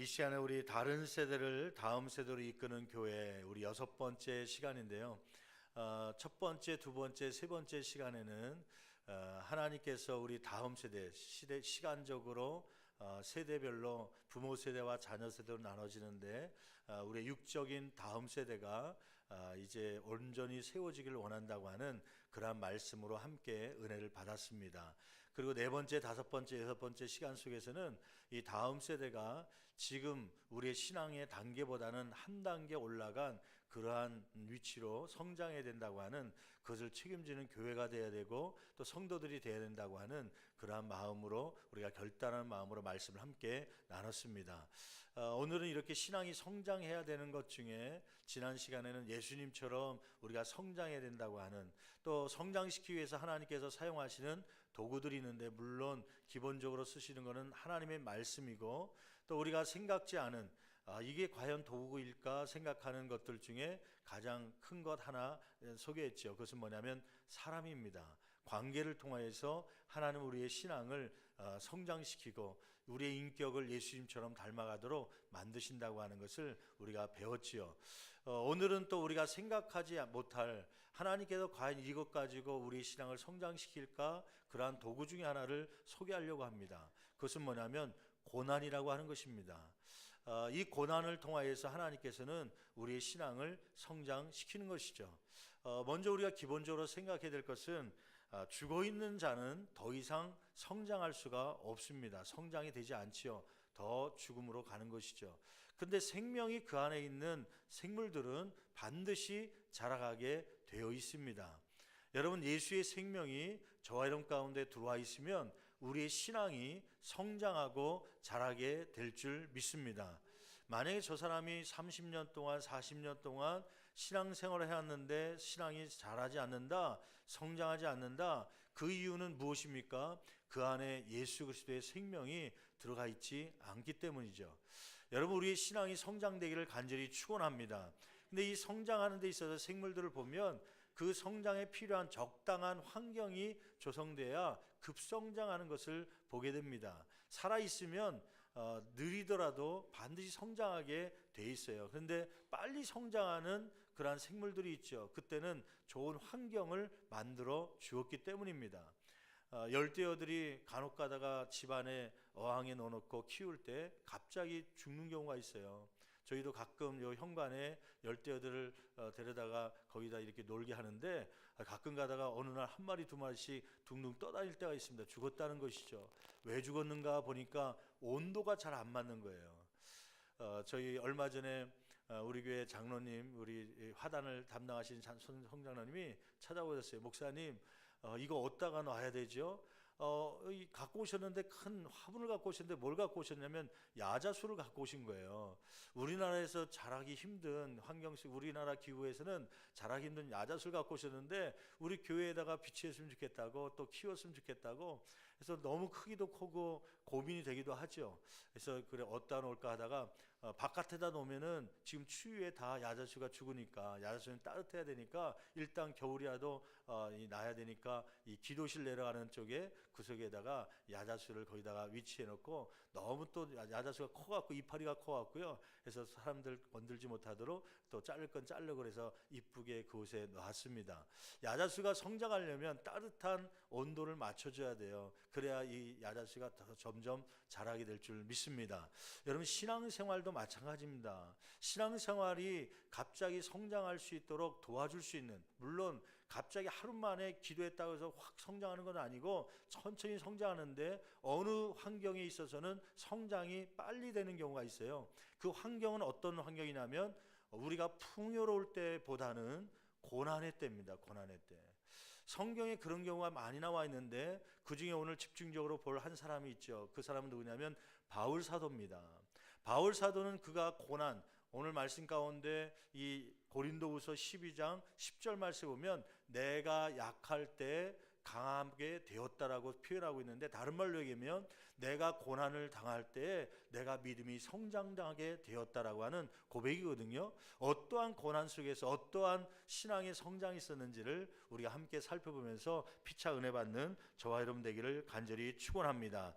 이 시간에 우리 다른 세대를 다음 세대로 이끄는 교회 우리 6번째 시간인데요. 첫 번째, 두 번째, 세 번째 시간에는 하나님께서 우리 다음 시간적으로 세대별로 부모 세대와 자녀 세대로 나눠지는데 우리의 육적인 다음 세대가 이제 온전히 세워지기를 원한다고 하는 그러한 말씀으로 함께 은혜를 받았습니다. 그리고 네 번째, 다섯 번째, 여섯 번째 시간 속에서는 이 다음 세대가 지금 우리의 신앙의 단계보다는 한 단계 올라간 그러한 위치로 성장해야 된다고 하는, 그것을 책임지는 교회가 되어야 되고 또 성도들이 되어야 된다고 하는 그러한 마음으로 우리가 결단한 마음으로 말씀을 함께 나눴습니다. 오늘은 이렇게 신앙이 성장해야 되는 것 중에 지난 시간에는 예수님처럼 우리가 성장해야 된다고 하는, 또 성장시키기 위해서 하나님께서 사용하시는 도구들이 있는데, 물론 기본적으로 쓰시는 것은 하나님의 말씀이고, 또 우리가 생각지 않은 이게 과연 도구일까 생각하는 것들 중에 가장 큰 것 하나 소개했죠. 그것은 뭐냐면 사람입니다. 관계를 통하여서 하나님 우리의 신앙을 성장시키고 우리의 인격을 예수님처럼 닮아가도록 만드신다고 하는 것을 우리가 배웠지요. 오늘은 또 우리가 생각하지 못할, 하나님께서 과연 이것 가지고 우리의 신앙을 성장시킬까, 그러한 도구 중에 하나를 소개하려고 합니다. 그것은 뭐냐면 고난이라고 하는 것입니다. 이 고난을 통하여서 하나님께서는 우리의 신앙을 성장시키는 것이죠. 먼저 우리가 기본적으로 생각해야 될 것은 죽어있는 자는 더 이상 성장할 수가 없습니다. 성장이 되지 않지요. 더 죽음으로 가는 것이죠. 근데 생명이 그 안에 있는 생물들은 반드시 자라가게 되어 있습니다. 여러분, 예수의 생명이 저와 여러분 가운데 들어와 있으면 우리의 신앙이 성장하고 자라게 될 줄 믿습니다. 만약에 저 사람이 30년 동안 40년 동안 신앙생활을 해왔는데 신앙이 자라지 않는다, 성장하지 않는다, 그 이유는 무엇입니까? 그 안에 예수 그리스도의 생명이 들어가 있지 않기 때문이죠. 여러분, 우리의 신앙이 성장되기를 간절히 축원합니다. 근데 이 성장하는 데 있어서 생물들을 보면 그 성장에 필요한 적당한 환경이 조성돼야 급성장하는 것을 보게 됩니다. 살아있으면 느리더라도 반드시 성장하게 돼 있어요. 그런데 빨리 성장하는 그러한 생물들이 있죠. 그때는 좋은 환경을 만들어 주었기 때문입니다. 열대어들이 간혹 가다가 집안에 어항에 넣어놓고 키울 때 갑자기 죽는 경우가 있어요. 저희도 가끔 요 현관에 열대어들을 데려다가 거기다 이렇게 놀게 하는데, 가끔 가다가 어느 날 한 마리 두 마리씩 둥둥 떠다닐 때가 있습니다. 죽었다는 것이죠. 왜 죽었는가 보니까 온도가 잘 안 맞는 거예요. 저희 얼마 전에 우리 교회 장로님, 우리 화단을 담당하신 성장로님이 찾아오셨어요. 목사님, 이거 어디다가 놔야 되죠? 갖고 오셨는데, 큰 화분을 갖고 오셨는데 뭘 갖고 오셨냐면 야자수를 갖고 오신 거예요. 우리나라에서 자라기 힘든 환경식, 우리나라 기후에서는 자라기 힘든 야자수를 갖고 오셨는데 우리 교회에다가 비치했으면 좋겠다고, 또 키웠으면 좋겠다고 해서 너무 크기도 크고 고민이 되기도 하죠. 그래서 그래 어디다 놓을까 하다가 바깥에다 놓으면은 지금 추위에 다 야자수가 죽으니까, 야자수는 따뜻해야 되니까 일단 겨울이라도 나야 되니까 이 기도실 내려가는 쪽에 구석에다가 야자수를 거기다가 위치해 놓고, 너무 또 야자수가 커갖고 이파리가 커갖고요, 그래서 사람들 건들지 못하도록 또 자를 건 자르고 그래서 이쁘게 그곳에 놨습니다. 야자수가 성장하려면 따뜻한 온도를 맞춰줘야 돼요. 그래야 이 야자수가 더 점점 자라게 될 줄 믿습니다. 여러분, 신앙생활도 마찬가지입니다. 신앙생활이 갑자기 성장할 수 있도록 도와줄 수 있는, 물론 갑자기 하루 만에 기도했다고 해서 확 성장하는 건 아니고 천천히 성장하는데, 어느 환경에 있어서는 성장이 빨리 되는 경우가 있어요. 그 환경은 어떤 환경이냐면 우리가 풍요로울 때보다는 고난의 때입니다. 고난의 때. 성경에 그런 경우가 많이 나와 있는데, 그 중에 오늘 집중적으로 볼 한 사람이 있죠. 그 사람은 누구냐면 바울 사도입니다. 바울 사도는 그가 고난, 오늘 말씀 가운데 이 고린도후서 12장 10절 말씀 보면 내가 약할 때 강하게 되었다라고 표현하고 있는데, 다른 말로 얘기하면 내가 고난을 당할 때 내가 믿음이 성장하게 되었다라고 하는 고백이거든요. 어떠한 고난 속에서 어떠한 신앙의 성장이 있었는지를 우리가 함께 살펴보면서 피차 은혜 받는 저와 여러분 되기를 간절히 축원합니다.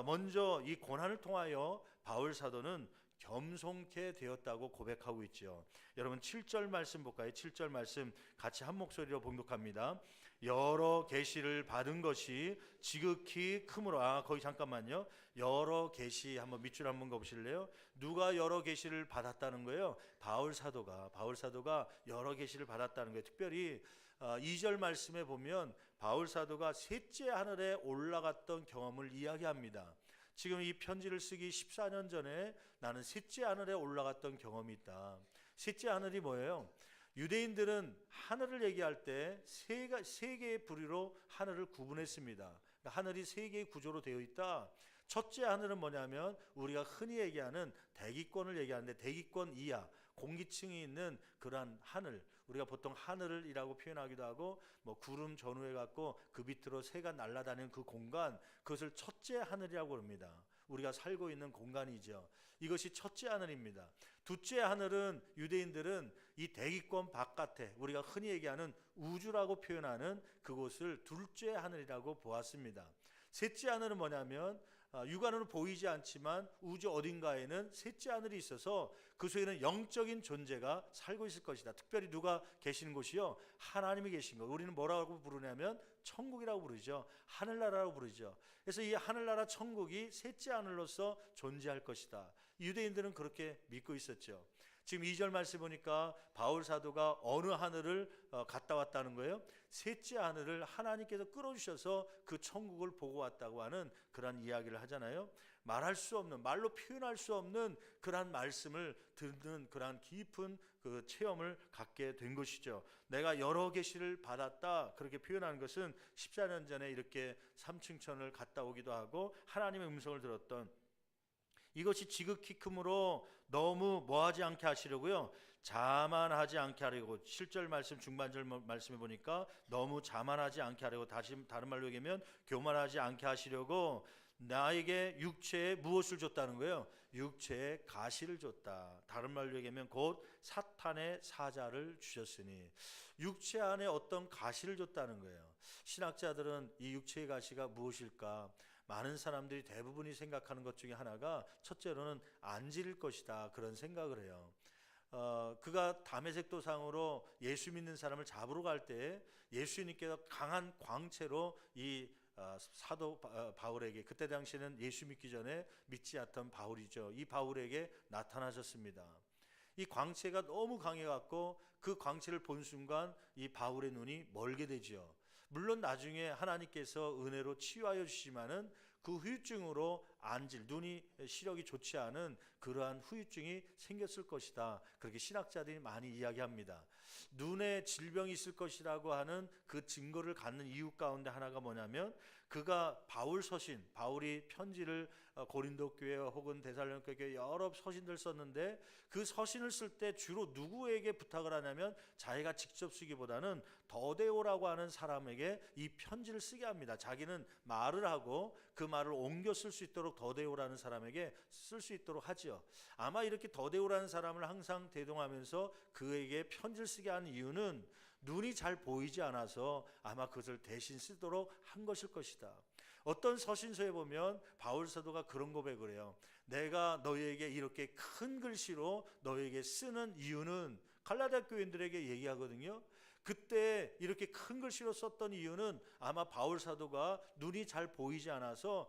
먼저 이 고난을 통하여 바울 사도는 겸손케 되었다고 고백하고 있죠. 여러분 7절 말씀 볼까요? 7절 말씀 같이 한 목소리로 봉독합니다. 여러 계시를 받은 것이 지극히 크므로. 거기 잠깐만요. 여러 계시 한번 밑줄 한번 가보실래요? 누가 여러 계시를 받았다는 거예요? 바울 사도가 여러 계시를 받았다는 거예요. 특별히 2절 말씀에 보면 바울 사도가 셋째 하늘에 올라갔던 경험을 이야기합니다. 지금 이 편지를 쓰기 14년 전에 나는 셋째 하늘에 올라갔던 경험이 있다. 셋째 하늘이 뭐예요? 유대인들은 하늘을 얘기할 때 세 개의 부류로 하늘을 구분했습니다. 그러니까 하늘이 세 개의 구조로 되어 있다. 첫째 하늘은 뭐냐면 우리가 흔히 얘기하는 대기권을 얘기하는데, 대기권 이하 공기층이 있는 그러한 하늘, 우리가 보통 하늘이라고 표현하기도 하고 구름 전후에 갖고 그 밑으로 새가 날아다니는 그 공간, 그것을 첫째 하늘이라고 합니다. 우리가 살고 있는 공간이죠. 이것이 첫째 하늘입니다. 둘째 하늘은 유대인들은 이 대기권 바깥에 우리가 흔히 얘기하는 우주라고 표현하는 그곳을 둘째 하늘이라고 보았습니다. 셋째 하늘은 뭐냐면 육안으로 보이지 않지만 우주 어딘가에는 셋째 하늘이 있어서 그 속에는 영적인 존재가 살고 있을 것이다. 특별히 누가 계시는 곳이요? 하나님이 계신 것. 우리는 뭐라고 부르냐면 천국이라고 부르죠. 하늘나라라고 부르죠. 그래서 이 하늘나라 천국이 셋째 하늘로서 존재할 것이다. 유대인들은 그렇게 믿고 있었죠. 지금 2절 말씀 보니까 바울 사도가 어느 하늘을 갔다 왔다는 거예요? 셋째 하늘을 하나님께서 끌어주셔서 그 천국을 보고 왔다고 하는 그런 이야기를 하잖아요. 말할 수 없는, 말로 표현할 수 없는 그런 말씀을 듣는 그런 깊은 그 체험을 갖게 된 것이죠. 내가 여러 계시를 받았다, 그렇게 표현하는 것은 14년 전에 이렇게 삼층천을 갔다 오기도 하고 하나님의 음성을 들었던, 이것이 지극히 크므로 너무 뭐하지 않게 하시려고요? 자만하지 않게 하려고. 7절 말씀 중반절 말씀해 보니까 너무 자만하지 않게 하려고, 다른 말로 얘기하면 교만하지 않게 하시려고 나에게 육체에 무엇을 줬다는 거예요? 육체에 가시를 줬다. 다른 말로 얘기하면 곧 사탄의 사자를 주셨으니, 육체 안에 어떤 가시를 줬다는 거예요. 신학자들은 이 육체의 가시가 무엇일까? 많은 사람들이 대부분이 생각하는 것 중에 하나가 첫째로는 안질 것이다, 그런 생각을 해요. 그가 다메섹 도상으로 예수 믿는 사람을 잡으러 갈 때 예수님께서 강한 광채로 이 사도 바울에게, 그때 당시에는 예수 믿기 전에 믿지 않던 바울이죠. 이 바울에게 나타나셨습니다. 이 광채가 너무 강해갖고 그 광채를 본 순간 이 바울의 눈이 멀게 되죠. 물론 나중에 하나님께서 은혜로 치유하여 주시지만은 그 후유증으로 안질, 눈이 시력이 좋지 않은 그러한 후유증이 생겼을 것이다. 그렇게 신학자들이 많이 이야기합니다. 눈에 질병이 있을 것이라고 하는 그 증거를 갖는 이유 가운데 하나가 뭐냐면, 그가 바울이 편지를 고린도 교회 혹은 데살로니가 교회 여러 서신들 썼는데, 그 서신을 쓸 때 주로 누구에게 부탁을 하냐면 자기가 직접 쓰기보다는 더데오라고 하는 사람에게 이 편지를 쓰게 합니다. 자기는 말을 하고 그 말을 옮겨 쓸 수 있도록 더데오라는 사람에게 쓸 수 있도록 하지요. 아마 이렇게 더데오라는 사람을 항상 대동하면서 그에게 편지를 쓰게 하는 이유는 눈이 잘 보이지 않아서 아마 그것을 대신 쓰도록 한 것일 것이다. 어떤 서신서에 보면 바울 사도가 그런 고백을 해요. 내가 너희에게 이렇게 큰 글씨로 너희에게 쓰는 이유는, 갈라디아 교인들에게 얘기하거든요. 그때 이렇게 큰 글씨로 썼던 이유는 아마 바울 사도가 눈이 잘 보이지 않아서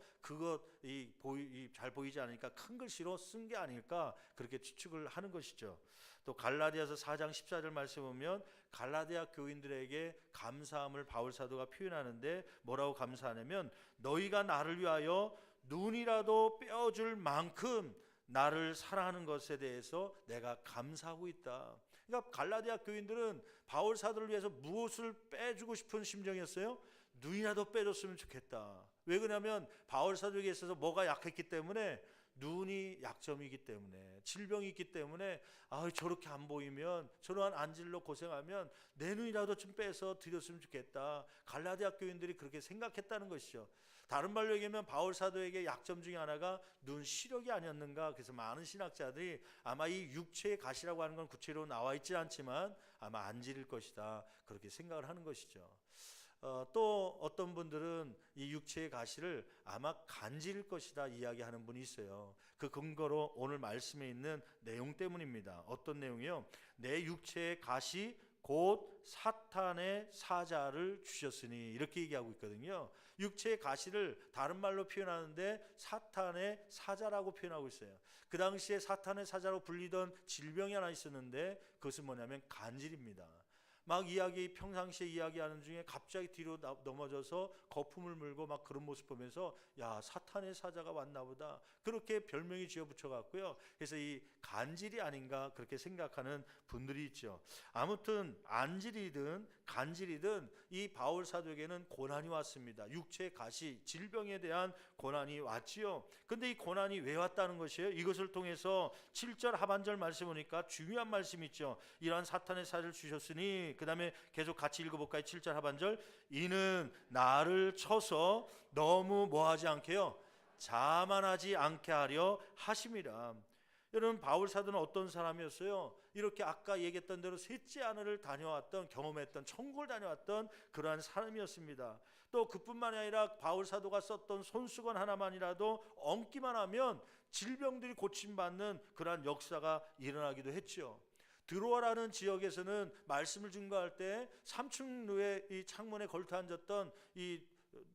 잘 보이지 않으니까 큰 글씨로 쓴 게 아닐까, 그렇게 추측을 하는 것이죠. 또 갈라디아서 4장 14절 말씀 보면 갈라디아 교인들에게 감사함을 바울 사도가 표현하는데 뭐라고 감사하냐면, 너희가 나를 위하여 눈이라도 빼어줄 만큼 나를 사랑하는 것에 대해서 내가 감사하고 있다. 그러니까 갈라디아 교인들은 바울 사도를 위해서 무엇을 빼주고 싶은 심정이었어요? 눈이라도 빼줬으면 좋겠다. 왜 그러냐면 바울 사도에게 있어서 뭐가 약했기 때문에, 눈이 약점이기 때문에, 질병이 있기 때문에, 저렇게 안 보이면, 저러한 안질로 고생하면 내 눈이라도 좀 빼서 드렸으면 좋겠다. 갈라디아 교인들이 그렇게 생각했다는 것이죠. 다른 말로 얘기하면 바울 사도에게 약점 중에 하나가 눈 시력이 아니었는가. 그래서 많은 신학자들이 아마 이 육체의 가시라고 하는 건 구체로 나와 있지 않지만 아마 안질일 것이다, 그렇게 생각을 하는 것이죠. 또 어떤 분들은 이 육체의 가시를 아마 간질일 것이다 이야기하는 분이 있어요. 그 근거로 오늘 말씀에 있는 내용 때문입니다. 어떤 내용이요? 내 육체의 가시 곧 사탄의 사자를 주셨으니, 이렇게 얘기하고 있거든요. 육체의 가시를 다른 말로 표현하는데 사탄의 사자라고 표현하고 있어요. 그 당시에 사탄의 사자로 불리던 질병이 하나 있었는데 그것은 뭐냐면 간질입니다. 막 평상시에 이야기하는 중에 갑자기 뒤로 넘어져서 거품을 물고 막 그런 모습 보면서 야, 사탄의 사자가 왔나 보다, 그렇게 별명이 지어 붙여 갖고요. 그래서 이 간질이 아닌가 그렇게 생각하는 분들이 있죠. 아무튼 안질이든 간질이든 이 바울 사도에게는 고난이 왔습니다. 육체의 가시, 질병에 대한 고난이 왔지요. 근데 이 고난이 왜 왔다는 것이에요? 이것을 통해서 7절 하반절 말씀 보니까 중요한 말씀이 있죠. 이러한 사탄의 사자를 주셨으니, 그 다음에 계속 같이 읽어볼까요? 7절 하반절. 이는 나를 쳐서 너무 뭐하지 않게요? 자만하지 않게 하려 하심이라. 여러분, 바울 사도는 어떤 사람이었어요? 이렇게 아까 얘기했던 대로 셋째 하늘을 다녀왔던, 경험했던, 천국을 다녀왔던 그러한 사람이었습니다. 또 그뿐만이 아니라 바울 사도가 썼던 손수건 하나만이라도 얹기만 하면 질병들이 고침받는 그러한 역사가 일어나기도 했죠. 드로아라는 지역에서는 말씀을 증거할 때 3층루에 이 창문에 걸터 앉았던 이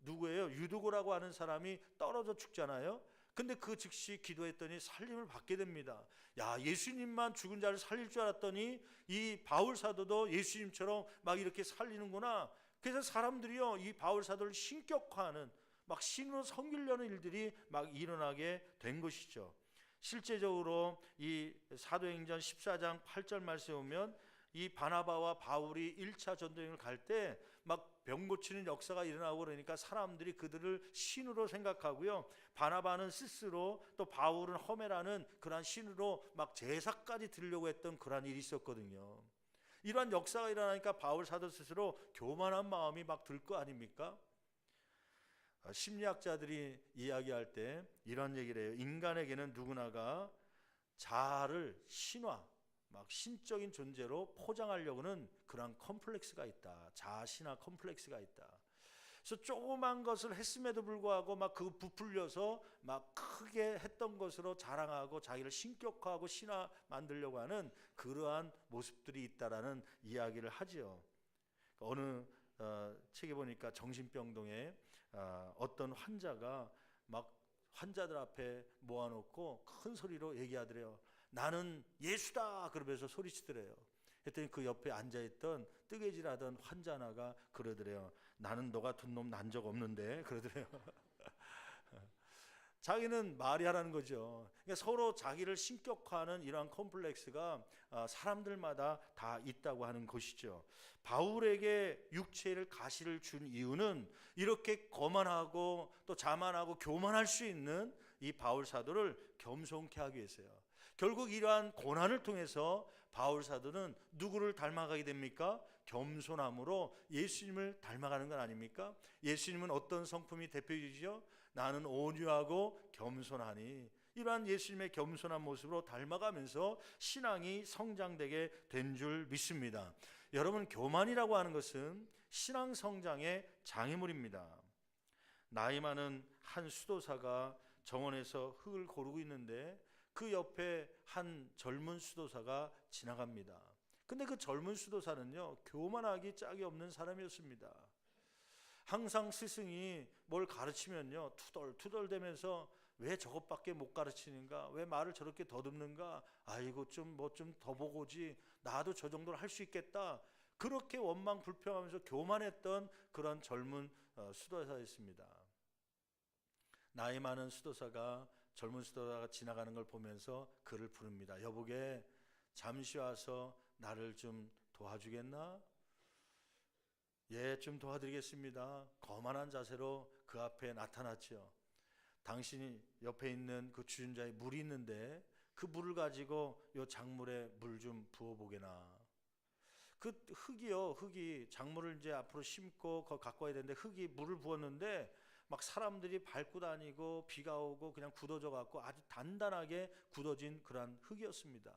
누구예요? 유두고라고 하는 사람이 떨어져 죽잖아요. 근데 그 즉시 기도했더니 살림을 받게 됩니다. 야, 예수님만 죽은 자를 살릴 줄 알았더니 이 바울 사도도 예수님처럼 막 이렇게 살리는구나. 그래서 사람들이요, 이 바울 사도를 신격화하는, 막 신으로 섬기려는 일들이 막 일어나게 된 것이죠. 실제적으로 이 사도행전 14장 8절 말씀에 보면 이 바나바와 바울이 1차 전도여행을 갈 때 막 병 고치는 역사가 일어나고 그러니까 사람들이 그들을 신으로 생각하고요. 바나바는 스스로, 또 바울은 허메라는 그러한 신으로 막 제사까지 드리려고 했던 그러한 일이 있었거든요. 이러한 역사가 일어나니까 바울 사도 스스로 교만한 마음이 막 들 거 아닙니까? 심리학자들이 이야기할 때 이런 얘기를 해요. 인간에게는 누구나가 자아를 신화, 막 신적인 존재로 포장하려고는 그런 컴플렉스가 있다. 자아 신화 컴플렉스가 있다. 그래서 조그만 것을 했음에도 불구하고 막 그 부풀려서 막 크게 했던 것으로 자랑하고 자기를 신격화하고 신화 만들려고 하는 그러한 모습들이 있다라는 이야기를 하지요. 어느 책에 보니까 정신병동에 어떤 환자가 막 환자들 앞에 모아놓고 큰 소리로 얘기하더래요. 나는 예수다 그러면서 소리치더래요. 했더니 그 옆에 앉아있던 뜨개질하던 환자 하나가 그러더래요. 나는 너 같은 놈 난 적 없는데 그러더래요. 자기는 말이 하라는 거죠. 그러니까 서로 자기를 신격화하는 이러한 컴플렉스가 사람들마다 다 있다고 하는 것이죠. 바울에게 육체를 가시를 준 이유는 이렇게 거만하고 또 자만하고 교만할 수 있는 이 바울 사도를 겸손케 하기 위해서요. 결국 이러한 고난을 통해서 바울 사도는 누구를 닮아가게 됩니까? 겸손함으로 예수님을 닮아가는 건 아닙니까? 예수님은 어떤 성품이 대표이죠? 나는 온유하고 겸손하니. 이러한 예수님의 겸손한 모습으로 닮아가면서 신앙이 성장되게 된 줄 믿습니다. 여러분, 교만이라고 하는 것은 신앙 성장의 장애물입니다. 나이 많은 한 수도사가 정원에서 흙을 고르고 있는데 그 옆에 한 젊은 수도사가 지나갑니다. 근데 그 젊은 수도사는요, 교만하기 짝이 없는 사람이었습니다. 항상 스승이 뭘 가르치면요, 투덜투덜대면서 왜 저것밖에 못 가르치는가, 왜 말을 저렇게 더듬는가, 아이고 좀 뭐 좀 더 보고지, 나도 저 정도로 할 수 있겠다, 그렇게 원망 불평하면서 교만했던 그런 젊은 수도사였습니다. 나이 많은 수도사가 젊은 수도사가 지나가는 걸 보면서 그를 부릅니다. 여보게, 잠시 와서 나를 좀 도와주겠나? 예, 좀 도와드리겠습니다. 거만한 자세로 그 앞에 나타났죠. 당신이 옆에 있는 그 주인자의 물이 있는데 그 물을 가지고 요 작물에 물 좀 부어보게나. 그 흙이 작물을 이제 앞으로 심고 거 갖고 와야 되는데 흙이 물을 부었는데 막 사람들이 밟고 다니고 비가 오고 그냥 굳어져 갖고 아주 단단하게 굳어진 그러한 흙이었습니다.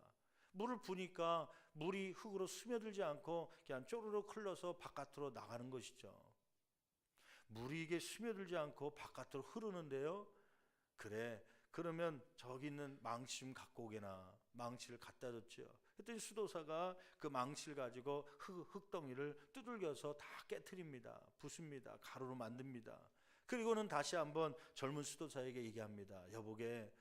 물을 부니까 물이 흙으로 스며들지 않고 그냥 쪼르륵 흘러서 바깥으로 나가는 것이죠. 물이 이게 스며들지 않고 바깥으로 흐르는데요. 그래, 그러면 저기 있는 망치 좀 갖고 오게나. 망치를 갖다 줬죠. 그랬더니 수도사가 그 망치를 가지고 흙덩이를 두들겨서 다 깨트립니다. 부숩니다. 가루로 만듭니다. 그리고는 다시 한번 젊은 수도사에게 얘기합니다. 여보게,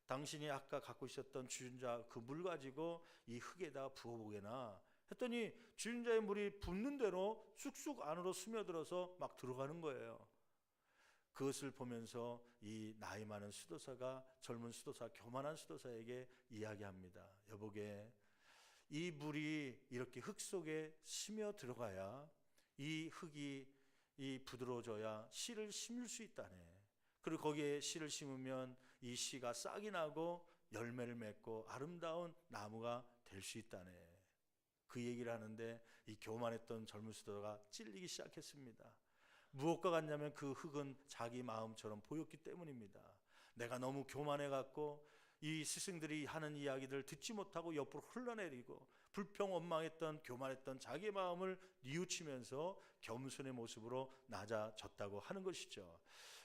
당신이 아까 갖고 있었던 주전자 그 물 가지고 이 흙에다 부어보게나. 했더니 주전자의 물이 붓는 대로 쑥쑥 안으로 스며들어서 막 들어가는 거예요. 그것을 보면서 이 나이 많은 수도사가 젊은 수도사, 교만한 수도사에게 이야기합니다. 여보게, 이 물이 이렇게 흙 속에 스며 들어가야 이 흙이 이 부드러워져야 씨를 심을 수 있다네. 그리고 거기에 씨를 심으면 이 씨가 싹이 나고 열매를 맺고 아름다운 나무가 될 수 있다네. 그 얘기를 하는데 이 교만했던 젊은 수도가 찔리기 시작했습니다. 무엇과 같냐면 그 흙은 자기 마음처럼 보였기 때문입니다. 내가 너무 교만해갖고 이 스승들이 하는 이야기들을 듣지 못하고 옆으로 흘러내리고 불평원망했던 교만했던 자기 마음을 뉘우치면서 겸손의 모습으로 낮아졌다고 하는 것이죠.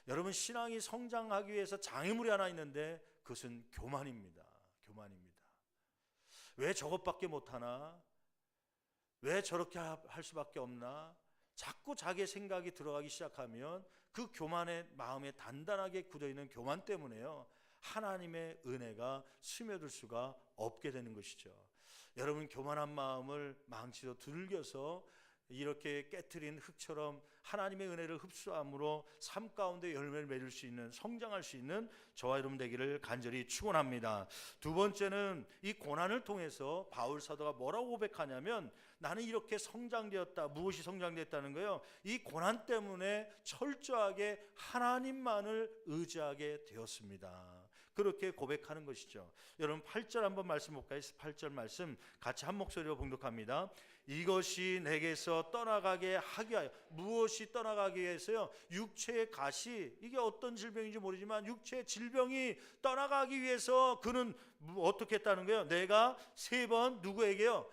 여러분, 신앙이 성장하기 위해서 장애물이 하나 있는데 그것은 교만입니다. 교만입니다. 왜 저것밖에 못하나? 왜 저렇게 할 수밖에 없나? 자꾸 자기의 생각이 들어가기 시작하면 그 교만의 마음에 단단하게 굳어있는 교만 때문에요, 하나님의 은혜가 스며들 수가 없게 되는 것이죠. 여러분, 교만한 마음을 망치로 두들겨서 이렇게 깨트린 흙처럼 하나님의 은혜를 흡수함으로 삶 가운데 열매를 맺을 수 있는, 성장할 수 있는 저와 여러분 되기를 간절히 축원합니다. 두 번째는 이 고난을 통해서 바울 사도가 뭐라고 고백하냐면, 나는 이렇게 성장되었다. 무엇이 성장됐다는 거예요? 이 고난 때문에 철저하게 하나님만을 의지하게 되었습니다. 그렇게 고백하는 것이죠. 여러분, 8절 한번 말씀 볼까요? 8절 말씀 같이 한 목소리로 봉독합니다. 이것이 내게서 떠나가게 하기 위하여. 무엇이 떠나가기 위해서요? 육체의 가시, 이게 어떤 질병인지 모르지만 육체의 질병이 떠나가기 위해서 그는 어떻게 했다는 거예요? 내가 3번 누구에게요?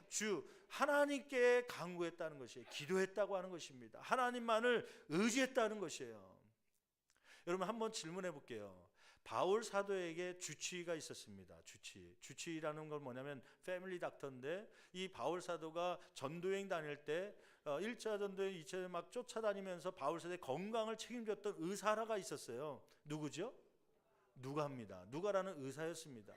주 하나님께 간구했다는 것이에요. 기도했다고 하는 것입니다. 하나님만을 의지했다는 것이에요. 여러분, 한번 질문해 볼게요. 바울 사도에게 주치의가 있었습니다. 주치의라는 건 뭐냐면 패밀리 닥터인데, 이 바울 사도가 전도여행 다닐 때 1차 전도여행, 2차 전도여행 막 쫓아다니면서 바울 사도의 건강을 책임졌던 의사라가 있었어요. 누구죠? 누가입니다. 누가라는 의사였습니다.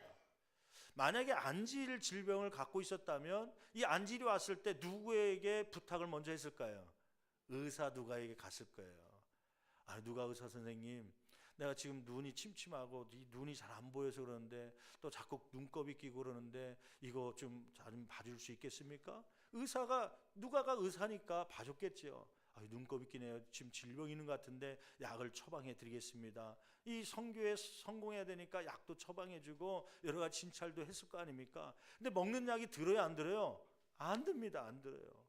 만약에 안질 질병을 갖고 있었다면 이 안질이 왔을 때 누구에게 부탁을 먼저 했을까요? 의사 누가에게 갔을 거예요. 누가 의사 선생님, 내가 지금 눈이 침침하고 눈이 잘 안 보여서 그러는데 또 자꾸 눈곱이 끼고 그러는데 이거 좀 봐줄 수 있겠습니까? 누가가 의사니까 봐줬겠죠. 눈곱이 끼네요. 지금 질병 있는 것 같은데 약을 처방해 드리겠습니다. 이 선교에 성공해야 되니까 약도 처방해주고 여러 가지 진찰도 했을 거 아닙니까? 근데 먹는 약이 들어요, 안 들어요? 안 듭니다. 안 들어요.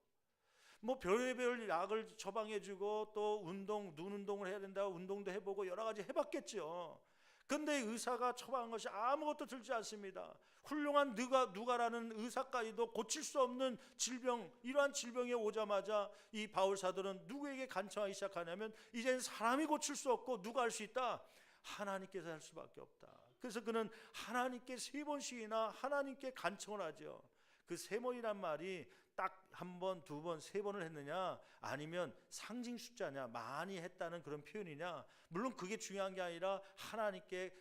뭐 별의별 약을 처방해주고 또 눈 운동을 해야 된다고 운동도 해보고 여러 가지 해봤겠죠. 근데 의사가 처방한 것이 아무것도 들지 않습니다. 훌륭한 누가라는 의사까지도 고칠 수 없는 질병, 이러한 질병이 오자마자 이 바울 사도는 누구에게 간청하기 시작하냐면, 이제는 사람이 고칠 수 없고 누가 할 수 있다? 하나님께서 할 수밖에 없다. 그래서 그는 하나님께 3번씩이나 하나님께 간청을 하죠. 그 3번이란 말이 딱 1번, 2번, 3번을 했느냐, 아니면 상징 숫자냐, 많이 했다는 그런 표현이냐, 물론 그게 중요한 게 아니라 하나님께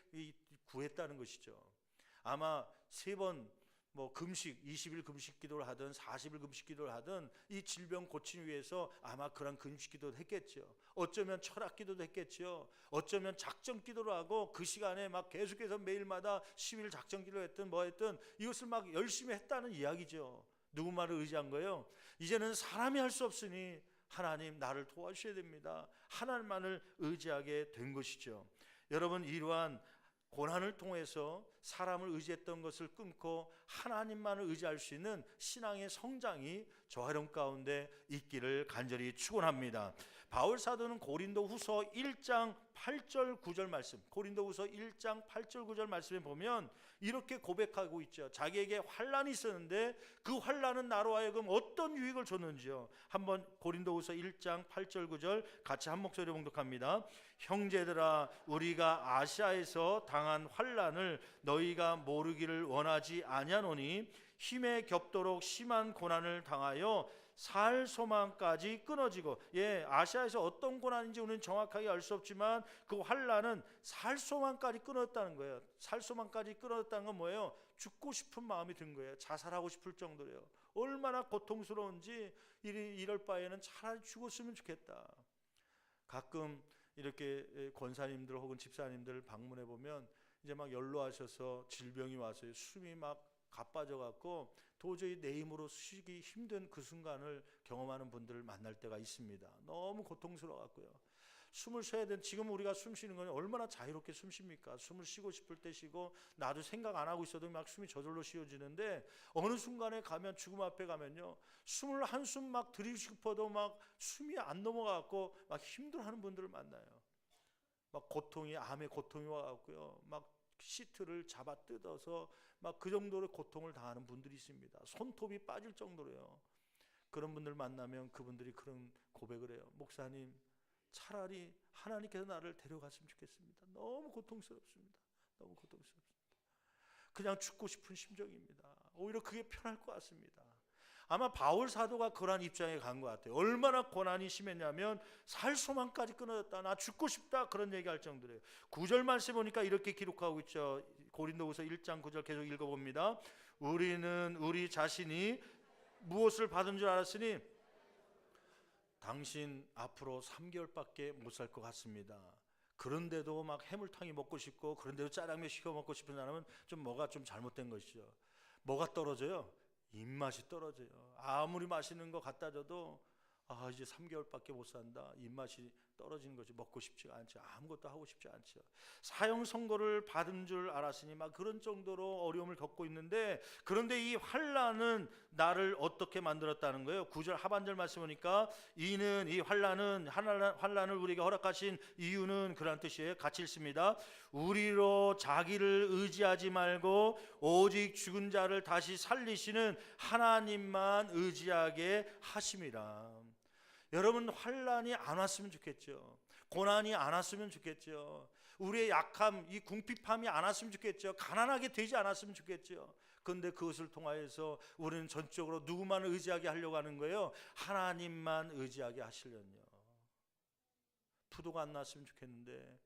구했다는 것이죠. 아마 3번 뭐 금식, 20일 금식 기도를 하든 40일 금식 기도를 하든 이 질병 고치기 위해서 아마 그런 금식 기도도 했겠죠. 어쩌면 철학 기도도 했겠죠. 어쩌면 작정 기도를 하고 그 시간에 막 계속해서 매일마다 10일 작정 기도를 했든 뭐 했든 이것을 막 열심히 했다는 이야기죠. 누구 말을 의지한 거예요? 이제는 사람이 할 수 없으니 하나님 나를 도와주셔야 됩니다. 하나님만을 의지하게 된 것이죠. 여러분, 이러한 고난을 통해서 사람을 의지했던 것을 끊고 하나님만을 의지할 수 있는 신앙의 성장이 저와 여러분 가운데 있기를 간절히 축원합니다. 바울 사도는 고린도후서 1장 8절 9절 말씀, 고린도후서 1장 8절 9절 말씀에 보면 이렇게 고백하고 있죠. 자기에게 환난이 있었는데 그 환난은 나로 하여금 어떤 유익을 줬는지요. 한번 고린도후서 1장 8절 9절 같이 한 목소리로 봉독합니다. 형제들아, 우리가 아시아에서 당한 환난을 너희가 모르기를 원하지 아니하노니 힘에 겹도록 심한 고난을 당하여 살 소망까지 끊어지고, 아시아에서 어떤 고난인지 우리는 정확하게 알 수 없지만 그 환난은 살 소망까지 끊었다는 거예요. 살 소망까지 끊었다는 건 뭐예요? 죽고 싶은 마음이 든 거예요. 자살하고 싶을 정도로요. 얼마나 고통스러운지 이럴 바에는 차라리 죽었으면 좋겠다. 가끔 이렇게 권사님들 혹은 집사님들 방문해 보면 이제 막 연로하셔서 질병이 와서 숨이 막 가빠져 갖고 도저히 내 힘으로 쉬기 힘든 그 순간을 경험하는 분들을 만날 때가 있습니다. 너무 고통스러워 갖고요. 숨을 쉬어야 되는, 지금 우리가 숨 쉬는 건 얼마나 자유롭게 숨 쉽니까? 숨을 쉬고 싶을 때 쉬고, 나도 생각 안 하고 있어도 막 숨이 저절로 쉬어지는데 어느 순간에 가면, 죽음 앞에 가면요, 숨을 한숨 막 들이고 싶어도 막 숨이 안 넘어가 갖고 막 힘들어하는 분들을 만나요. 막 고통이, 암의 고통이 와 갖고요, 막 시트를 잡아 뜯어서 막 그 정도로 고통을 당하는 분들이 있습니다. 손톱이 빠질 정도로요. 그런 분들 만나면 그분들이 그런 고백을 해요. 목사님, 차라리 하나님께서 나를 데려갔으면 좋겠습니다. 너무 고통스럽습니다. 너무 고통스럽습니다. 그냥 죽고 싶은 심정입니다. 오히려 그게 편할 것 같습니다. 아마 바울 사도가 그러한 입장에 간 것 같아요. 얼마나 고난이 심했냐면 살 소망까지 끊어졌다. 나 죽고 싶다. 그런 얘기할 정도로요. 9절 말씀 보니까 이렇게 기록하고 있죠. 고린도후서 1장 9절 계속 읽어봅니다. 우리는 우리 자신이 무엇을 받은 줄 알았으니 당신 앞으로 3개월밖에 못 살 것 같습니다. 그런데도 막 해물탕이 먹고 싶고, 그런데도 짜장면 시켜 먹고 싶은 사람은 좀 뭐가 좀 잘못된 것이죠. 뭐가 떨어져요? 입맛이 떨어져요. 아무리 맛있는 거 갖다 줘도 이제 3개월밖에 못 산다. 입맛이 떨어지는 것이, 먹고 싶지가 않죠. 아무것도 하고 싶지 않죠. 사형 선고를 받은 줄 알았으니 막 그런 정도로 어려움을 겪고 있는데, 그런데 이 환난은 나를 어떻게 만들었다는 거예요? 9절 하반절 말씀 보니까 이는, 이 환난을 우리가 허락하신 이유는 그런 뜻이에요. 같이 읽습니다. 우리로 자기를 의지하지 말고 오직 죽은 자를 다시 살리시는 하나님만 의지하게 하심이라. 여러분, 환난이 안 왔으면 좋겠죠. 고난이 안 왔으면 좋겠죠. 우리의 약함, 이 궁핍함이 안 왔으면 좋겠죠. 가난하게 되지 않았으면 좋겠죠. 그런데 그것을 통하여서 우리는 전적으로 누구만 의지하게 하려고 하는 거예요? 하나님만 의지하게 하시려뇨. 부도가 안 났으면 좋겠는데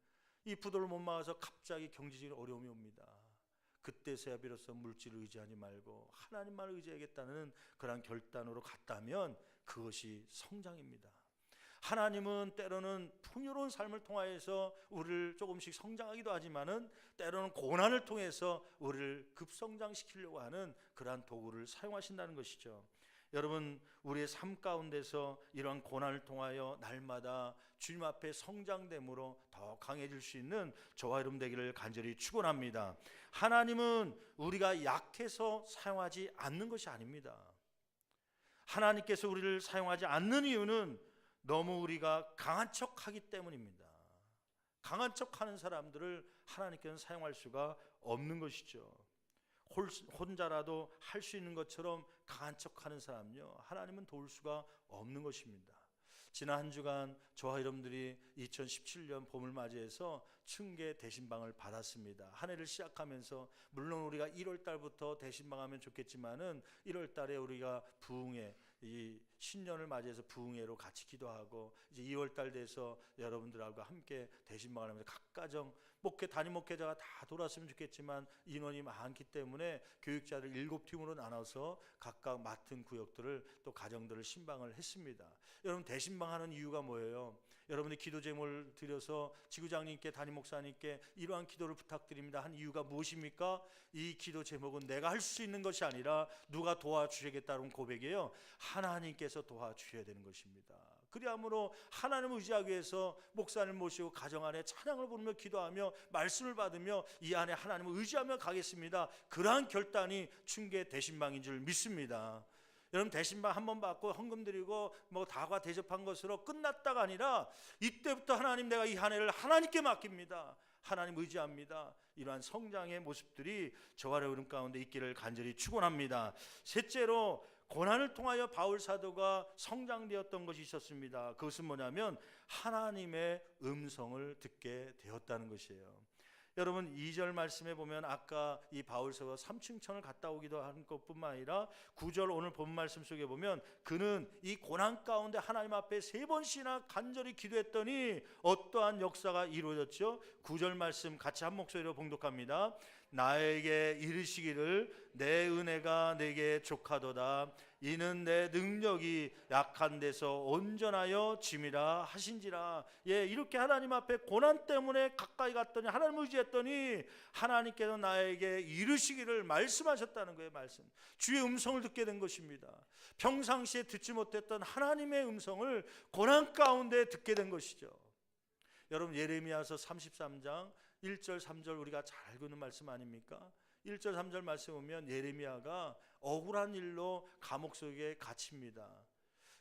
이 부도를 못 막아서 갑자기 경제적인 어려움이 옵니다. 그때서야 비로소 물질을 의지하지 말고 하나님만 의지하겠다는 그런 결단으로 갔다면 그것이 성장입니다. 하나님은 때로는 풍요로운 삶을 통하여서 우리를 조금씩 성장하기도 하지만은 때로는 고난을 통해서 우리를 급성장시키려고 하는 그러한 도구를 사용하신다는 것이죠. 여러분, 우리의 삶 가운데서 이러한 고난을 통하여 날마다 주님 앞에 성장됨으로 더 강해질 수 있는 저와 여러분 되기를 간절히 축원합니다. 하나님은 우리가 약해서 사용하지 않는 것이 아닙니다. 하나님께서 우리를 사용하지 않는 이유는 너무 우리가 강한 척하기 때문입니다. 강한 척하는 사람들을 하나님께서는 사용할 수가 없는 것이죠. 혼자라도 할 수 있는 것처럼 강한 척하는 사람요, 하나님은 도울 수가 없는 것입니다. 지난 한 주간 저와 여러분들이 2017년 봄을 맞이해서 층계 대신방을 받았습니다. 한 해를 시작하면서 물론 우리가 1월 달부터 대신방하면 좋겠지만은 1월 달에 우리가 부흥회, 이 신년을 맞이해서 부흥회로 같이 기도하고, 이제 2월 달 돼서 여러분들하고 함께 대신방을 하면서 각 가정 담임 목회자가 다 돌았으면 좋겠지만 인원이 많기 때문에 교육자들 7팀으로 나눠서 각각 맡은 구역들을 또 가정들을 신방을 했습니다. 여러분, 대신방하는 이유가 뭐예요? 여러분이 기도 제목을 드려서 지구장님께, 담임 목사님께 이러한 기도를 부탁드립니다 한 이유가 무엇입니까? 이 기도 제목은 내가 할 수 있는 것이 아니라 누가 도와주시겠다는 고백이에요. 하나님께서 도와주셔야 되는 것입니다. 그리함으로 하나님을 의지하기 위해서 목사님을 모시고 가정 안에 찬양을 부르며 기도하며 말씀을 받으며 이 안에 하나님을 의지하며 가겠습니다. 그러한 결단이 층계 대신방인 줄 믿습니다. 여러분 대신만 한 번 받고 헌금 드리고 뭐 다과 대접한 것으로 끝났다가 아니라 이때부터 하나님 내가 이 한 해를 하나님께 맡깁니다. 하나님 의지합니다. 이러한 성장의 모습들이 저와 여러분 가운데 있기를 간절히 축원합니다. 셋째로 고난을 통하여 바울 사도가 성장되었던 것이 있었습니다. 그것은 뭐냐면 하나님의 음성을 듣게 되었다는 것이에요. 여러분 2절 말씀에 보면 아까 이 바울서가 3층천을 갔다 오기도 한 것뿐만 아니라 9절 오늘 본 말씀 속에 보면 그는 이 고난 가운데 하나님 앞에 3번씩이나 간절히 기도했더니 어떠한 역사가 이루어졌죠? 9절 말씀 같이 한 목소리로 봉독합니다. 나에게 이르시기를 내 은혜가 내게 족하도다. 이는 내 능력이 약한 데서 온전하여 짐이라 하신지라. 예, 이렇게 하나님 앞에 고난 때문에 가까이 갔더니 하나님 의지했더니 하나님께서 나에게 이르시기를 말씀하셨다는 거예요. 말씀. 주의 음성을 듣게 된 것입니다. 평상시에 듣지 못했던 하나님의 음성을 고난 가운데 듣게 된 것이죠. 여러분 예레미야서 33장 1절 3절 우리가 잘 알고 있는 말씀 아닙니까? 1절 3절 말씀 보면 예레미야가 억울한 일로 감옥 속에 갇힙니다.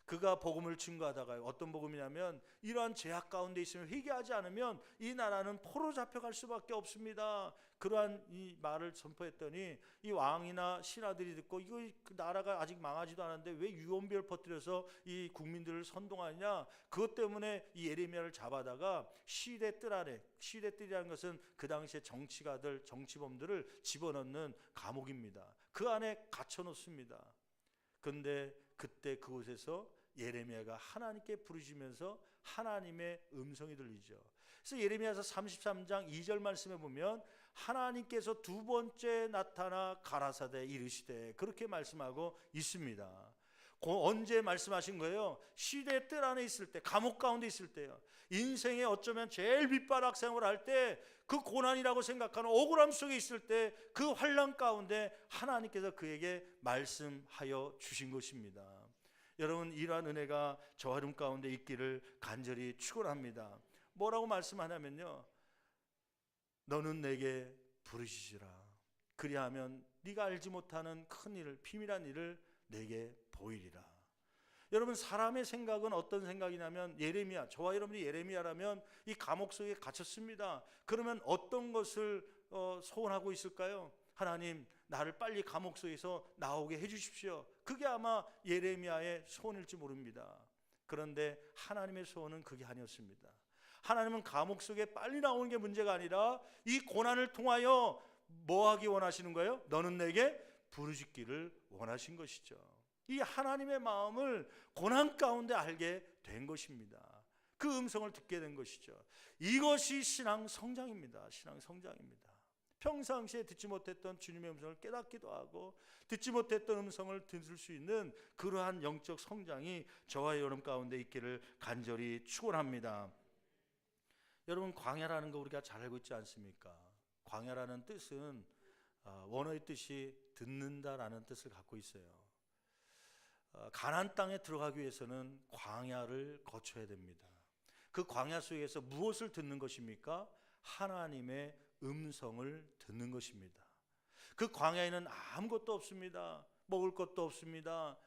그가 복음을 증거하다가 어떤 복음이냐면 이러한 죄악 가운데 있으면 회개하지 않으면 이 나라는 포로 잡혀갈 수밖에 없습니다. 그러한 이 말을 선포했더니 이 왕이나 신하들이 듣고 이거 그 나라가 아직 망하지도 않았는데 왜 유언비어를 퍼뜨려서 이 국민들을 선동하느냐. 그것 때문에 이 예레미야를 잡아다가 시대뜰 안에, 시대뜰이라는 것은 그 당시에 정치가들, 정치범들을 집어넣는 감옥입니다. 그 안에 갇혀놓습니다. 그런데 그때 그곳에서 예레미야가 하나님께 부르시면서 하나님의 음성이 들리죠. 그래서 예레미야서 33장 2절 말씀에 보면 하나님께서 두 번째 나타나 가라사대 이르시되 그렇게 말씀하고 있습니다. 언제 말씀하신 거예요? 시대 뜰 안에 있을 때, 감옥 가운데 있을 때요. 인생에 어쩌면 제일 밑바닥 생활을 할 때 그 고난이라고 생각하는 억울함 속에 있을 때 그 환난 가운데 하나님께서 그에게 말씀하여 주신 것입니다. 여러분 이러한 은혜가 저와 여러분 가운데 있기를 간절히 축원합니다. 뭐라고 말씀하냐면요. 너는 내게 부르시리라. 그리하면 네가 알지 못하는 큰 일을, 비밀한 일을 내게 보이리라. 여러분 사람의 생각은 어떤 생각이냐면 예레미야, 저와 여러분이 예레미야라면 이 감옥 속에 갇혔습니다. 그러면 어떤 것을 소원하고 있을까요? 하나님 나를 빨리 감옥 속에서 나오게 해주십시오. 그게 아마 예레미야의 소원일지 모릅니다. 그런데 하나님의 소원은 그게 아니었습니다. 하나님은 감옥 속에 빨리 나오는 게 문제가 아니라 이 고난을 통하여 뭐 하기 원하시는 거예요? 너는 내게 부르짖기를 원하신 것이죠. 이 하나님의 마음을 고난 가운데 알게 된 것입니다. 그 음성을 듣게 된 것이죠. 이것이 신앙 성장입니다. 신앙 성장입니다. 평상시에 듣지 못했던 주님의 음성을 깨닫기도 하고 듣지 못했던 음성을 들을 수 있는 그러한 영적 성장이 저와 여러분 가운데 있기를 간절히 축원합니다. 여러분 광야라는 거 우리가 잘 알고 있지 않습니까? 광야라는 뜻은 원어의 뜻이 듣는다라는 뜻을 갖고 있어요. 가나안 땅에 들어가기 위해서는 광야를 거쳐야 됩니다. 그 광야 속에서 무엇을 듣는 것입니까? 하나님의 음성을 듣는 것입니다. 그 광야에는 아무것도 없습니다. 먹을 것도 없습니다.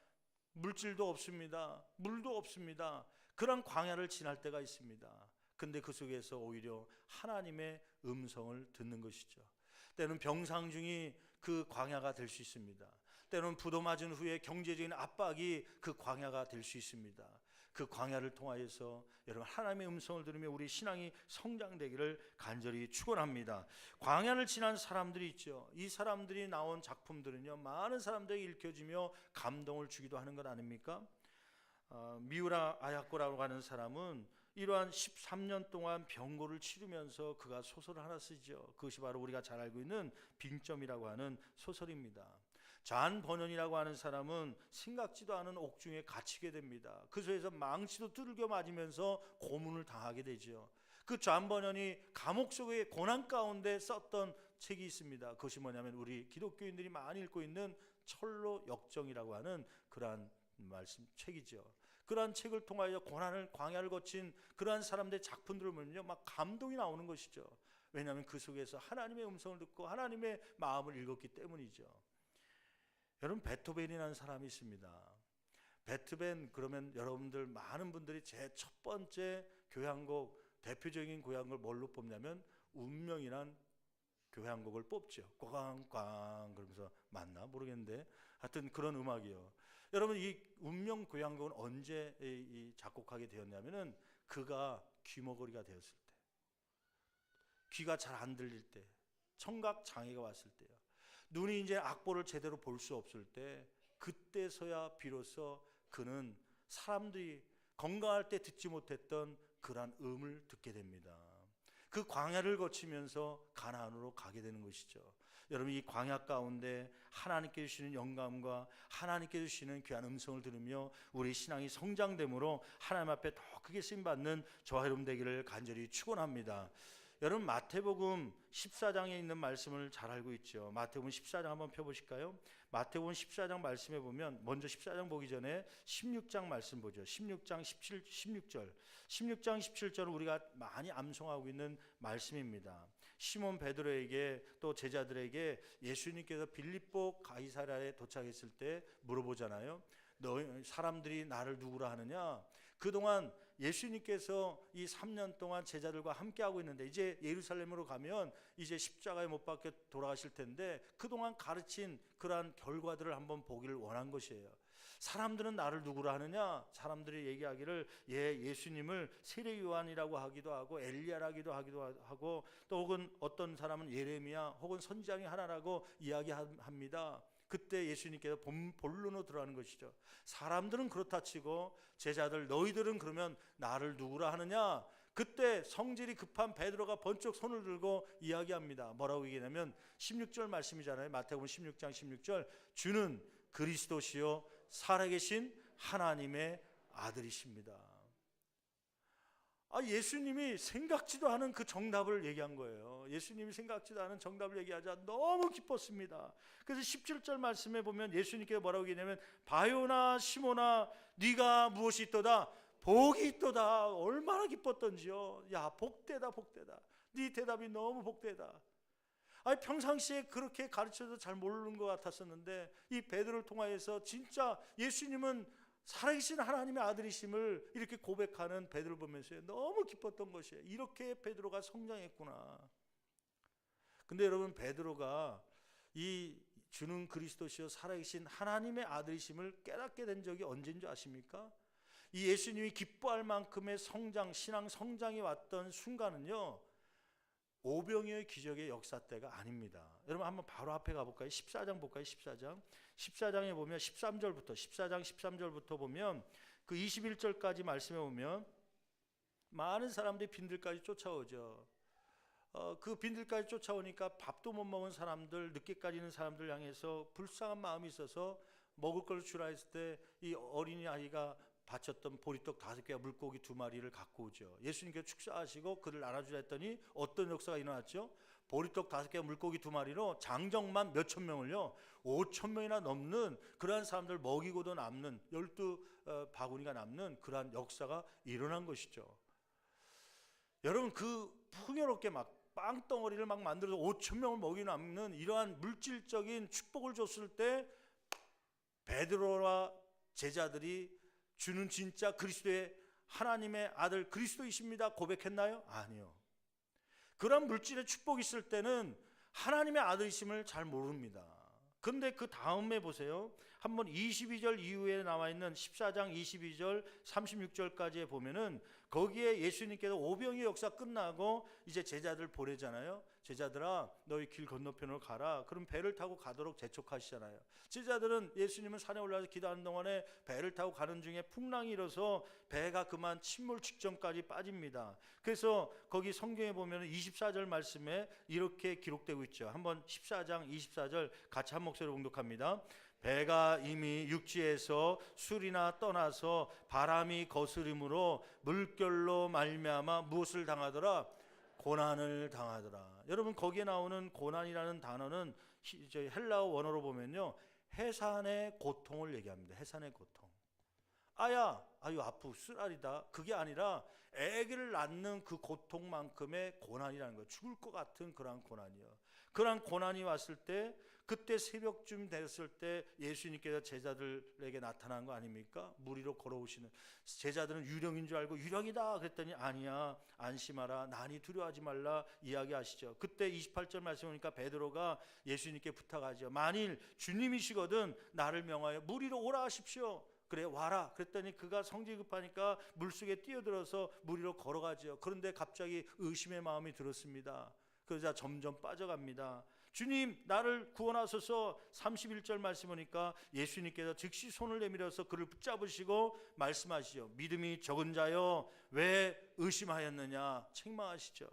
물질도 없습니다. 물도 없습니다. 그런 광야를 지날 때가 있습니다. 근데 그 속에서 오히려 하나님의 음성을 듣는 것이죠. 때로는 병상중이 그 광야가 될 수 있습니다. 때로는 부도 맞은 후에 경제적인 압박이 그 광야가 될 수 있습니다. 그 광야를 통하여서 여러분 하나님의 음성을 들으며 우리 신앙이 성장되기를 간절히 축원합니다. 광야를 지난 사람들이 있죠. 이 사람들이 나온 작품들은요 많은 사람들에게 읽혀지며 감동을 주기도 하는 것 아닙니까? 미우라 아야코라고 하는 사람은 이러한 13년 동안 병고를 치르면서 그가 소설을 하나 쓰죠. 그것이 바로 우리가 잘 알고 있는 빈점이라고 하는 소설입니다. 잔 버년이라고 하는 사람은 생각지도 않은 옥중에 갇히게 됩니다. 그 속에서 망치도 두들겨 맞으면서 고문을 당하게 되죠. 그 잔 버년이 감옥 속의 고난 가운데 썼던 책이 있습니다. 그것이 뭐냐면 우리 기독교인들이 많이 읽고 있는 철로 역정이라고 하는 그러한 말씀 책이죠. 그러한 책을 통하여 고난을 광야를 거친 그러한 사람들의 작품들을 보면요 막 감동이 나오는 것이죠. 왜냐하면 그 속에서 하나님의 음성을 듣고 하나님의 마음을 읽었기 때문이죠. 여러분, 베토벤이라는 사람이 있습니다. 베토벤 그러면 여러분들 많은 분들이 제 첫 번째 교향곡, 대표적인 교향곡을 뭘로 뽑냐면 운명이란 교향곡을 뽑죠. 꽝꽝 그러면서 맞나 모르겠는데 하여튼 그런 음악이요. 여러분, 이 운명 교향곡은 언제 이 작곡하게 되었냐면은 그가 귀머거리가 되었을 때, 귀가 잘 안 들릴 때, 청각 장애가 왔을 때요. 눈이 이제 악보를 제대로 볼 수 없을 때, 그때서야 비로소 그는 사람들이 건강할 때 듣지 못했던 그러한 음을 듣게 됩니다. 그 광야를 거치면서 가나안으로 가게 되는 것이죠. 여러분, 이 광야 가운데 하나님께 주시는 영감과 하나님께 주시는 귀한 음성을 들으며 우리 신앙이 성장됨으로 하나님 앞에 더 크게 쓰임받는 저와 여러분 되기를 간절히 축원합니다. 여러분, 마태복음 14장에 있는 말씀을 잘 알고 있죠. 마태복음 14장 한번 펴보실까요? 마태복음 14장 말씀에 보면, 먼저 14장 보기 전에 16장 말씀 보죠. 16장 16절 17절은 우리가 많이 암송하고 있는 말씀입니다. 시몬 베드로에게 또 제자들에게 예수님께서 빌립보 가이사랴에 도착했을 때 물어보잖아요. 너 사람들이 나를 누구라 하느냐? 그동안 예수님께서 이 3년 동안 제자들과 함께하고 있는데 이제 예루살렘으로 가면 이제 십자가에 못 박혀 돌아가실 텐데 그동안 가르친 그러한 결과들을 한번 보기를 원한 것이에요. 사람들은 나를 누구라 하느냐? 사람들이 얘기하기를 예수님을 세례 요한이라고 하기도 하고 엘리야라기도 하기도 하고 또 혹은 어떤 사람은 예레미야 혹은 선지자의 하나라고 이야기합니다. 그때 예수님께서 본론으로 들어가는 것이죠. 사람들은 그렇다 치고 제자들, 너희들은 그러면 나를 누구라 하느냐? 그때 성질이 급한 베드로가 번쩍 손을 들고 이야기합니다. 뭐라고 얘기하냐면 16절 말씀이잖아요. 마태복음 16장 16절, 주는 그리스도시요 살아계신 하나님의 아들이십니다. 예수님이 생각지도 않은 그 정답을 얘기한 거예요. 예수님이 생각지도 않은 정답을 얘기하자 너무 기뻤습니다. 그래서 17절 말씀에 보면 예수님께서 뭐라고 얘기하냐면 바요나 시몬아 네가 무엇이 있도다? 복이 있도다. 얼마나 기뻤던지요. 야, 복되다 복되다. 네 대답이 너무 복되다. 평상시에 그렇게 가르쳐도 잘 모르는 것 같았었는데 이 베드로를 통하여서 진짜 예수님은 살아계신 하나님의 아들이심을 이렇게 고백하는 베드로를 보면서 너무 기뻤던 것이에요. 이렇게 베드로가 성장했구나. 근데 여러분, 베드로가 이 주는 그리스도시요 살아계신 하나님의 아들이심을 깨닫게 된 적이 언제인 줄 아십니까? 이 예수님이 기뻐할 만큼의 성장, 신앙 성장이 왔던 순간은요, 오병이어의 기적의 역사 때가 아닙니다. 여러분 한번 바로 앞에 가볼까요? 14장 볼까요? 14장에 보면 14장 13절부터 보면 그 21절까지 말씀해 보면 많은 사람들이 빈들까지 쫓아오죠. 그 빈들까지 쫓아오니까 밥도 못 먹은 사람들, 늦게까지 있는 사람들 향해서 불쌍한 마음이 있어서 먹을 걸 주라 했을 때 이 어린이 아이가 바쳤던 보리떡 5개와 물고기 2마리를 갖고 오죠. 예수님께서 축사하시고 그를 나눠주라 했더니 어떤 역사가 일어났죠? 보리떡 5개와 물고기 2마리로 장정만 몇천 명을요, 5천 명이나 넘는 그러한 사람들 먹이고도 남는 12바구니가 남는 그러한 역사가 일어난 것이죠. 여러분, 그 풍요롭게 막 빵덩어리를 막 만들어서 5천 명을 먹이 남는 이러한 물질적인 축복을 줬을 때 베드로와 제자들이 주는 진짜 그리스도의 하나님의 아들 그리스도이십니다 고백했나요? 아니요. 그런 물질의 축복이 있을 때는 하나님의 아들이심을 잘 모릅니다. 그런데 그 다음에 보세요. 한번 22절 이후에 나와 있는 14장 22절 36절까지 보면은 거기에 예수님께서 오병이어 역사 끝나고 이제 제자들 보내잖아요. 제자들아 너희 길 건너편으로 가라. 그럼 배를 타고 가도록 재촉하시잖아요. 제자들은 예수님은 산에 올라가서 기도하는 동안에 배를 타고 가는 중에 풍랑이 일어서 배가 그만 침몰 직전까지 빠집니다. 그래서 거기 성경에 보면 24절 말씀에 이렇게 기록되고 있죠. 한번 14장 24절 같이 한 목소리로 봉독합니다. 배가 이미 육지에서 술이나 떠나서 바람이 거스림으로 물결로 말미암아 무엇을 당하더라? 고난을 당하더라. 여러분, 거기에 나오는 고난이라는 단어는 헬라어 원어로 보면요, 해산의 고통을 얘기합니다. 해산의 고통. 아유 아프 쓰라리다. 그게 아니라 아기를 낳는 그 고통만큼의 고난이라는 거예요. 죽을 것 같은 그러한 고난이요. 그러한 고난이 왔을 때 그때 새벽쯤 됐을 때 예수님께서 제자들에게 나타난 거 아닙니까? 물 위로 걸어오시는. 제자들은 유령인 줄 알고 유령이다 그랬더니 아니야, 안심하라, 난이 두려워하지 말라 이야기하시죠. 그때 28절 말씀 보니까 베드로가 예수님께 부탁하죠. 만일 주님이시거든 나를 명하여 물 위로 오라 하십시오. 그래 와라 그랬더니 그가 성질이 급하니까 물속에 뛰어들어서 물 위로 걸어가죠. 그런데 갑자기 의심의 마음이 들었습니다. 그러자 점점 빠져갑니다. 주님 나를 구원하소서. 31절 말씀 보니까 예수님께서 즉시 손을 내밀어서 그를 붙잡으시고 말씀하시죠. 믿음이 적은 자여 왜 의심하였느냐 책망하시죠.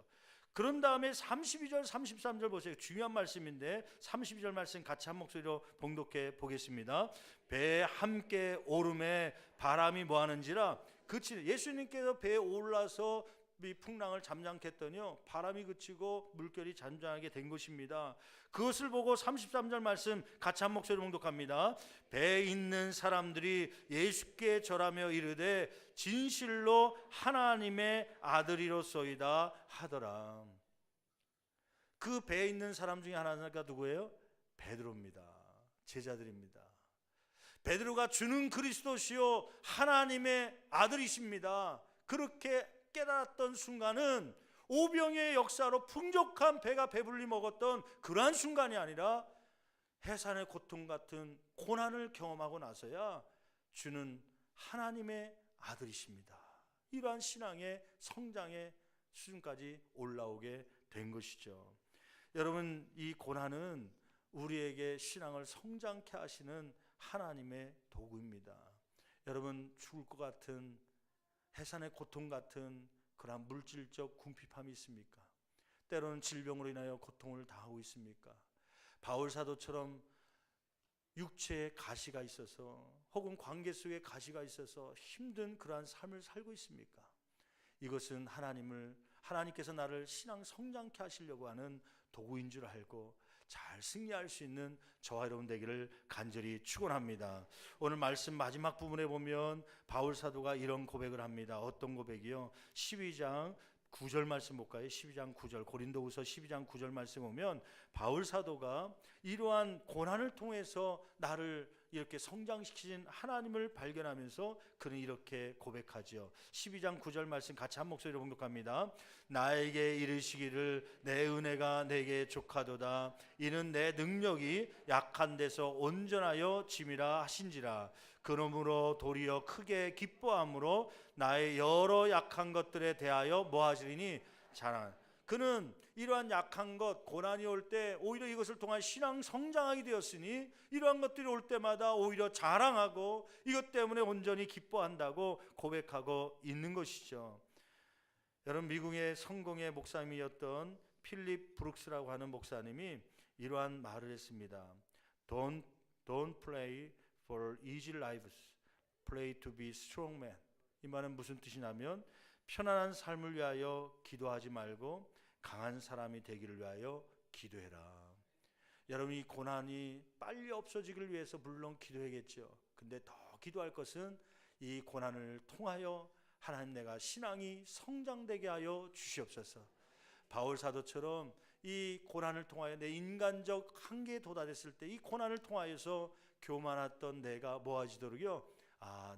그런 다음에 32절 33절 보세요. 중요한 말씀인데 32절 말씀 같이 한 목소리로 봉독해 보겠습니다. 배에 함께 오름에 바람이 뭐하는지라 그치네. 예수님께서 배에 올라서 이 풍랑을 잠잠케 했더니요 바람이 그치고 물결이 잔잔하게 된 것입니다. 그것을 보고 33절 말씀 같이 한 목소리로 봉독합니다. 배에 있는 사람들이 예수께 절하며 이르되 진실로 하나님의 아들이로소이다 하더라. 그 배에 있는 사람 중에 하나가 누구예요? 베드로입니다. 제자들입니다. 베드로가 주는 그리스도시요 하나님의 아들이십니다. 그렇게 깨달았던 순간은 오병의 역사로 풍족한 배가 배불리 먹었던 그러한 순간이 아니라 해산의 고통 같은 고난을 경험하고 나서야 주는 하나님의 아들이십니다. 이러한 신앙의 성장의 수준까지 올라오게 된 것이죠. 여러분 이 고난은 우리에게 신앙을 성장케 하시는 하나님의 도구입니다. 여러분 죽을 것 같은 해산의 고통 같은 그러한 물질적 궁핍함이 있습니까? 때로는 질병으로 인하여 고통을 당하고 있습니까? 바울 사도처럼 육체에 가시가 있어서 혹은 관계 속에 가시가 있어서 힘든 그러한 삶을 살고 있습니까? 이것은 하나님께서 나를 신앙 성장케 하시려고 하는 도구인 줄 알고 잘 승리할 수 있는 저와 여러분 되기를 간절히 축원합니다. 오늘 말씀 마지막 부분에 보면 바울 사도가 이런 고백을 합니다. 어떤 고백이요? 12장 9절 말씀 볼까요? 12장 9절 고린도후서 12장 9절 말씀 보면 바울 사도가 이러한 고난을 통해서 나를 이렇게 성장시키신 하나님을 발견하면서 그는 이렇게 고백하지요. 12장 9절 말씀 같이 한 목소리로 봉독합니다. 나에게 이르시기를 내 은혜가 내게 족하도다. 이는 내 능력이 약한 데서 온전하여 짐이라 하신지라. 그러므로 도리어 크게 기뻐함으로 나의 여러 약한 것들에 대하여 뭐하시리니 자랑. 그는 이러한 약한 것, 고난이 올 때 오히려 이것을 통한 신앙 성장하게 되었으니 이러한 것들이 올 때마다 오히려 자랑하고 이것 때문에 온전히 기뻐한다고 고백하고 있는 것이죠. 여러분 미국의 성공의 목사님이었던 필립 브룩스라고 하는 목사님이 이러한 말을 했습니다. Don't play for easy lives, play to be strong man. 이 말은 무슨 뜻이냐면 편안한 삶을 위하여 기도하지 말고 강한 사람이 되기를 위하여 기도해라. 여러분 이 고난이 빨리 없어지기를 위해서 물론 기도해야겠죠. 근데 더 기도할 것은 이 고난을 통하여 하나님 내가 신앙이 성장되게 하여 주시옵소서. 바울 사도처럼 이 고난을 통하여 내 인간적 한계에 도달했을 때 이 고난을 통하여서 교만했던 내가 모아지도록요.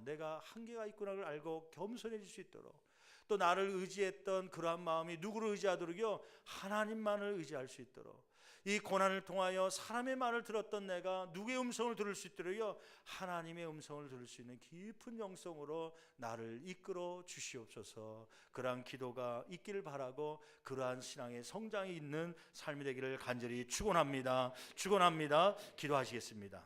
내가 한계가 있구나를 알고 겸손해질 수 있도록 또 나를 의지했던 그러한 마음이 누구를 의지하도록요? 하나님만을 의지할 수 있도록 이 고난을 통하여 사람의 말을 들었던 내가 누구의 음성을 들을 수 있도록요? 하나님의 음성을 들을 수 있는 깊은 영성으로 나를 이끌어 주시옵소서. 그러한 기도가 있기를 바라고 그러한 신앙의 성장이 있는 삶이 되기를 간절히 축원합니다. 기도하시겠습니다.